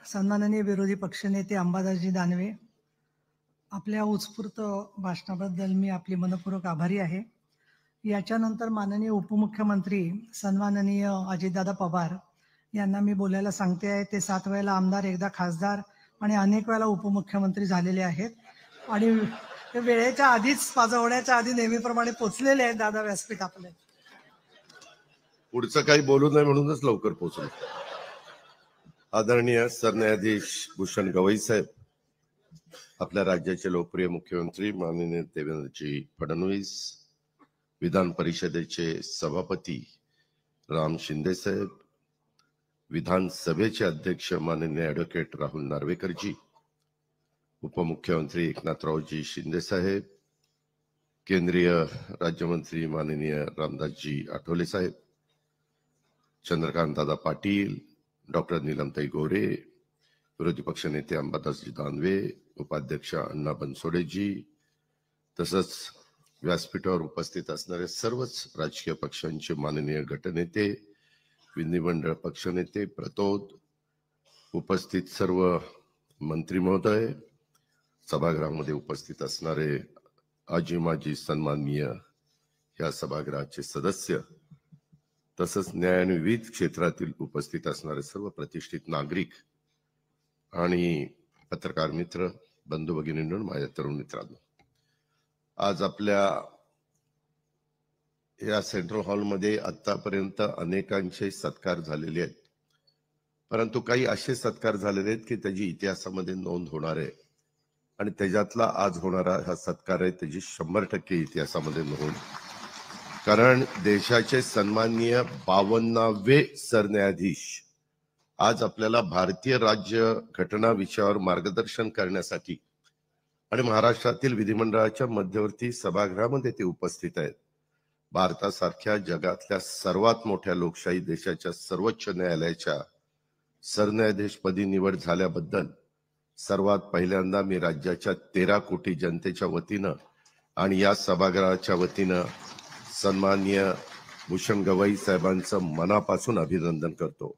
सन्माननीय विरोधी पक्षनेते अंबादासजी दानवे, आपल्या उत्स्फूर्त भाषणाबद्दल मी आपली मनपूर्वक आभारी आहे. याच्यानंतर माननीय उपमुख्यमंत्री सन्माननीय अजितदादा पवार यांना मी बोलायला सांगते आहे. ते 7 वेळेला आमदार, एकदा खासदार आणि अनेक वेळेला उपमुख्यमंत्री झालेले आहेत आणि ते वेळेच्या आधीच, माझं होण्याच्या आधी नेहमीप्रमाणे पोचलेले आहेत दादा व्यासपीठ आपले. पुढचं काही बोलू नये म्हणूनच लवकर पोहोचलो. आदरणीय सरन्यायाधीश भूषण गवई साहेब, आपल्या राज्याचे लोकप्रिय मुख्यमंत्री माननीय देवेंद्रजी फडणवीस, विधान परिषदेचे सभापती राम शिंदे साहेब, विधानसभेचे अध्यक्ष माननीय ॲडव्होकेट राहुल नार्वेकरजी, उपमुख्यमंत्री एकनाथरावजी शिंदे साहेब, केंद्रीय राज्यमंत्री माननीय रामदासजी आठवले साहेब, चंद्रकांत दादा पाटील, डॉक्टर नीलमताई गोरे, विरोधी पक्षनेते अंबादासजी दानवे, उपाध्यक्ष अण्णा बनसोडेजी, तसंच व्यासपीठावर उपस्थित असणारे सर्वच राजकीय पक्षांचे माननीय गटनेते, विधिमंडळ पक्षनेते, प्रतोद, उपस्थित सर्व मंत्री महोदय, सभागृहामध्ये उपस्थित असणारे आजी माजी सन्माननीय या सभागृहाचे सदस्य, तसंच न्याय आणि विविध क्षेत्रातील उपस्थित असणारे सर्व प्रतिष्ठित नागरिक आणि पत्रकार मित्र, बंधू भगिनींनो, माझ्या तरुण मित्रांनो, आज आपल्या या सेंट्रल हॉलमध्ये आतापर्यंत अनेकांचे सत्कार झालेले आहेत, परंतु काही असे सत्कार झालेले आहेत की त्याची इतिहासामध्ये नोंद होणार आहे आणि त्याच्यातला आज होणारा हा सत्कार आहे त्याची 100% इतिहासामध्ये नोंद. कारण देशाचे सन्माननीय 52वे सरन्यायाधीश आज आपल्याला भारतीय राज्य घटना विषयावर मार्गदर्शन करण्यासाठी आणि महाराष्ट्रातील विधिमंडळाच्या मध्यवर्ती सभागृहामध्ये ते उपस्थित आहेत. भारतासारख्या जगातल्या सर्वात मोठ्या लोकशाही देशाच्या सर्वोच्च न्यायालयाच्या सरन्यायाधीशपदी निवड झाल्याबद्दल सर्वात पहिल्यांदा मी राज्याच्या 13 कोटी जनतेच्या वतीनं आणि या सभागृहाच्या वतीनं सन्माननीय भूषण गवई साहेबांचं मनापासून अभिनंदन करतो.